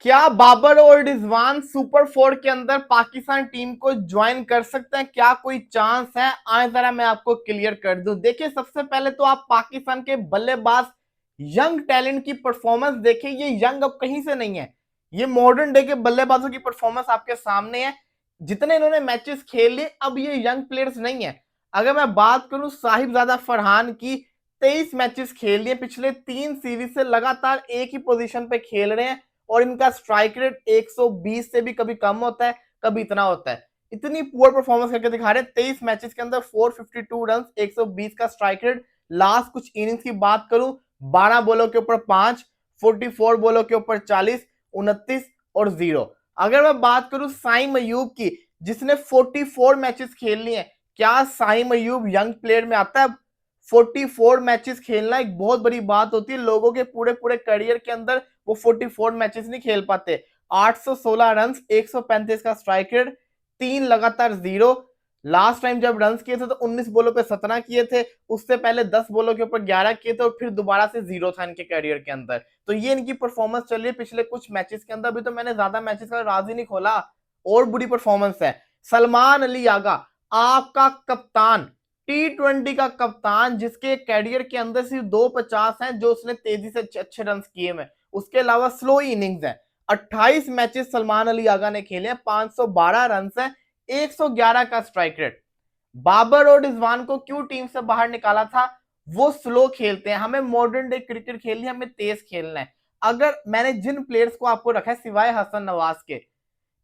क्या बाबर और Rizwan super four के अंदर पाकिस्तान टीम को ज्वाइन कर सकते हैं? क्या कोई चांस है? आए जरा मैं आपको क्लियर कर दूं। देखिए, सबसे पहले तो आप पाकिस्तान के बल्लेबाज यंग टैलेंट की परफॉर्मेंस देखिए। ये यंग अब कहीं से नहीं है, ये मॉडर्न डे के बल्लेबाजों की परफॉर्मेंस आपके सामने है। जितने इन्होंने मैचेस खेल लिए, अब ये यंग प्लेयर्स नहीं है। अगर मैं बात करूं साहिबजादा फरहान की, 23 मैचेस खेल लिए, पिछले 3 सीरीज से लगातार एक ही पोजीशन पे खेल रहे हैं और इनका स्ट्राइक रेट 120 से भी कभी कम होता है, कभी इतना होता है। इतनी पुअर परफॉर्मेंस करके दिखा रहे हैं। 23 मैचेस के अंदर 452 रन, 120 का स्ट्राइक रेट। लास्ट कुछ इनिंग्स की बात करूं, 12 बॉलों के ऊपर 5, 44 बॉलों के ऊपर 40, 29 और 0। अगर मैं बात करूं साइम अयूब की, जिसने 44 मैचेस खेल लिए हैं, क्या साइम अयूब यंग प्लेयर में आता है? 44 मैचेस खेलना एक बहुत बड़ी बात होती है। लोगों के पूरे पूरे करियर के अंदर वो 44 मैचेस नहीं खेल पाते। 816 रन, 135 का स्ट्राइक रेट, 3 लगातार 0। लास्ट टाइम जब रन किए थे तो 19 बॉलों पे 17 किए थे, उससे पहले 10 बॉलों के ऊपर 11 किए थे और फिर दोबारा से 0 था इनके करियर के अंदर। तो ये इनकी परफॉर्मेंस चल रही है पिछले कुछ मैचेस के अंदर। अभी तो मैंने ज्यादा मैचेस का राज ही नहीं खोला, और बुरी परफॉर्मेंस है। सलमान अली आगा, आपका कप्तान, T20 का कप्तान, जिसके कैरियर के अंदर सिर्फ 250 हैं जो उसने तेजी से अच्छे रन किए हैं, उसके अलावा स्लो इनिंग्स है। 28 मैचेस सलमान अली आगा ने खेले हैं, 512 रन है, 111 का स्ट्राइक रेट। बाबर और रिजवान को क्यों टीम से बाहर निकाला था? वो स्लो खेलते हैं, हमें मॉडर्न डे क्रिकेट खेलनी है, हमें तेज खेलना है। अगर मैंने जिन प्लेयर्स को आपको रखा है सिवाय हसन नवाज के,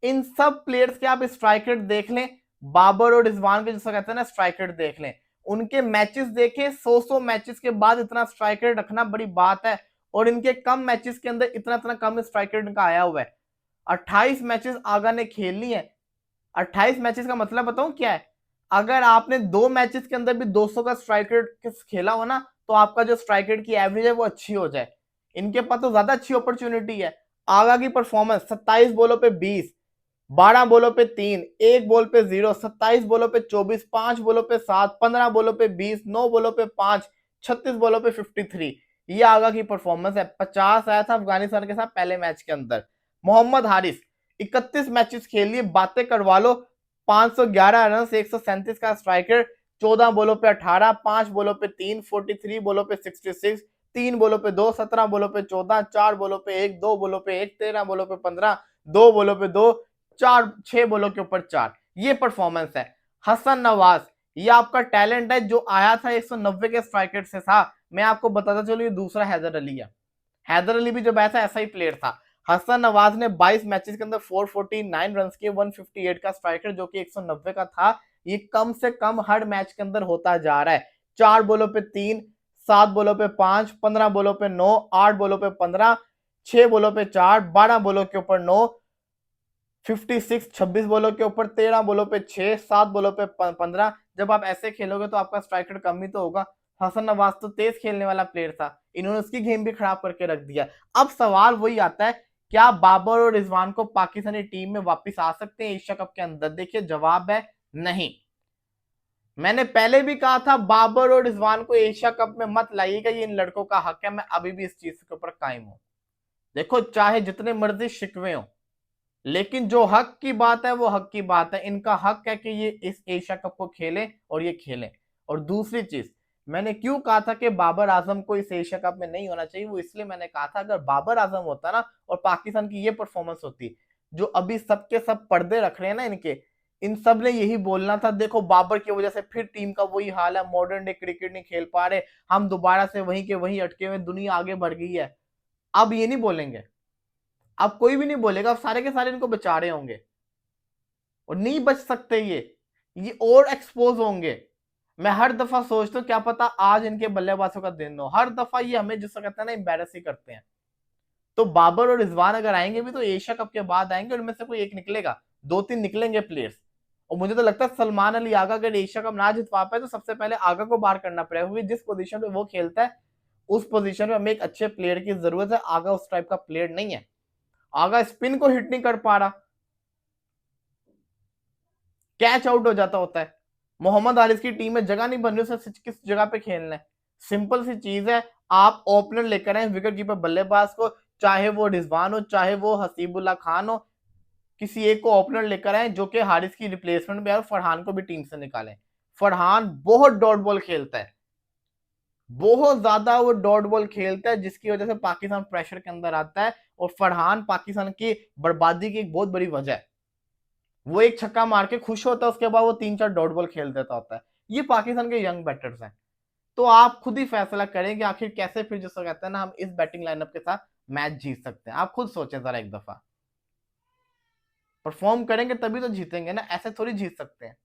इन सब प्लेयर्स के आप स्ट्राइक रेट देख लें, बाबर और रिजवान के जिसको कहते हैं ना स्ट्राइक रेट देख लें, उनके मैचेस देखें। 100 मैचेस के बाद इतना स्ट्राइक रेट रखना बड़ी बात है, और इनके कम मैचेस के अंदर इतना इतना कम स्ट्राइक रेट इनका आया हुआ है। 28 मैचेस आगा ने खेलनी है। 28 मैचेस का मतलब बताऊं क्या है? अगर आपने 2 मैचेस के अंदर भी 200 का स्ट्राइक रेट खेला हो ना, तो आपका जो स्ट्राइक रेट की एवरेज है वो अच्छी हो जाए। इनके पास तो ज्यादा अच्छी अपॉर्चुनिटी है। आगा की परफॉर्मेंस, 27 बॉलों पे 20, 12 बॉलों पे 3, 1 बॉल पे 0, 27 बॉलों पे 24, 5 बॉलों पे 7, 15 बॉलों पे 20, 9 बॉलों पे 5, 36 बॉलों पे 53। ये आगा की परफॉर्मेंस है। 50 आया था अफगानिस्तान के साथ पहले मैच के अंदर। मोहम्मद हारिस, 31 मैचेस खेल लिए, बातें करवा लो। 511 रन, 137 का स्ट्राइकर, 14 बॉलों पे 18, 5 बॉलों पे 3, 43 बॉलों पे 66, 3 बॉलों पे 2, 17 बॉलों पे 14, 4 बॉलों पे 1, 2 बॉलों पे 1, 13 बॉलों पे 15, 2 बॉलों पे 2, 6 बॉलों के ऊपर 4। ये परफॉर्मेंस है। हसन नवाज, ये आपका टैलेंट है जो आया था 190 के स्ट्राइक रेट से था। मैं आपको बताता चलूं, ये दूसरा हैदर अली है। हैदर अली भी जब आया था ऐसा ही प्लेयर था। हसन नवाज ने 22 मैचेस के अंदर 449 रन किए, 158 का स्ट्राइक रेट जो कि 190 का था। ये कम से कम हर मैच के अंदर होता जा रहा है। 4 बॉलों पे 3, 7 बॉलों पे 5, 15 बॉलों पे 9, 8 बॉलों पे 15, 6 बॉलों पे 4, 12 बॉलों के ऊपर 9, 56, 26 बॉलों के ऊपर 13 बॉलों पे 6, 7 बॉलों पे 15। जब आप ऐसे खेलोगे तो आपका स्ट्राइक रेट कम ही तो होगा। हसन नवाज तो तेज खेलने वाला प्लेयर था, इन्होंने उसकी गेम भी खराब करके रख दिया। अब सवाल वही आता है, क्या बाबर और रिजवान को पाकिस्तानी टीम में वापस आ सकते हैं एशिया कप के अंदर? देखिए, जवाब है नहीं। मैंने पहले भी कहा था बाबर और रिजवान को एशिया कप में मत लाइएगा, ये इन लड़कों का हक है। मैं अभी भी इस चीज के ऊपर कायम हूं। देखो, चाहे जितने मर्जी शिकवे हो, लेकिन जो हक की बात है वो हक की बात है। इनका हक है कि ये इस एशिया कप को खेलें, और ये खेलें। और दूसरी चीज, मैंने क्यों कहा था कि बाबर आजम को इस एशिया कप में नहीं होना चाहिए, वो इसलिए मैंने कहा था, अगर बाबर आजम होता ना और पाकिस्तान की ये परफॉर्मेंस होती, जो अभी सबके सब पर्दे रख रहे हैं ना इनके, इन सब ने यही बोलना था, देखो बाबर की वजह से फिर टीम का वही हाल है, मॉडर्न डे क्रिकेट नहीं खेल पा रहे, हम दोबारा से वहीं के वहीं अटके हुए, दुनिया आगे बढ़ गई है। अब ये नहीं बोलेंगे, अब कोई भी नहीं बोलेगा, अब सारे के सारे इनको बचा रहे होंगे, और नहीं बच सकते ये और एक्सपोज होंगे। मैं हर दफा सोचता हूँ क्या पता आज इनके बल्लेबाजों का दिन हो, हर दफा ये हमें जिसको कहते हैं ना एम्बेरस ही करते हैं। तो बाबर और रिजवान अगर आएंगे भी तो एशिया कप के बाद आएंगे, उनमें से कोई एक निकलेगा, 2-3 निकलेंगे प्लेयर्स। और मुझे तो लगता है सलमान अली आगा अगर एशिया कप ना जितवा पाए तो सबसे पहले आगा को बाहर करना पड़ेगा, क्योंकि जिस पोजीशन पे वो खेलता है उस पोजीशन में हमें एक अच्छे प्लेयर की जरूरत है। आगा उस टाइप का प्लेयर नहीं है, आगा स्पिन को हिट नहीं कर पा रहा, कैच आउट हो जाता होता है। मोहम्मद हारिस की टीम में जगह नहीं बन रही, उसे किस जगह पे खेलना है? सिंपल सी चीज है, आप ओपनर लेकर आए विकेट कीपर बल्लेबाज को, चाहे वो रिजवान हो, चाहे वो हसीबुल्ला खान हो, किसी एक को ओपनर लेकर आए जो कि हारिस की रिप्लेसमेंट में, और फरहान को भी टीम से निकालें। फरहान बहुत डॉट बॉल खेलता है, बहुत ज्यादा वो डॉट बॉल खेलता है, जिसकी वजह से पाकिस्तान प्रेशर के अंदर आता है, और फरहान पाकिस्तान की बर्बादी की एक बहुत बड़ी वजह है। वो एक छक्का मार के खुश होता है, उसके बाद वो 3-4 डॉट बॉल खेल देता होता है। ये पाकिस्तान के यंग बैटर्स हैं। तो आप खुद ही फैसला करें कि आखिर कैसे फिर जैसा कहते हैं ना, हम इस बैटिंग लाइनअप के साथ मैच जीत सकते हैं। आप खुद सोचें जरा एक दफा, परफॉर्म करेंगे तभी तो जीतेंगे ना, ऐसे थोड़ी जीत सकते हैं।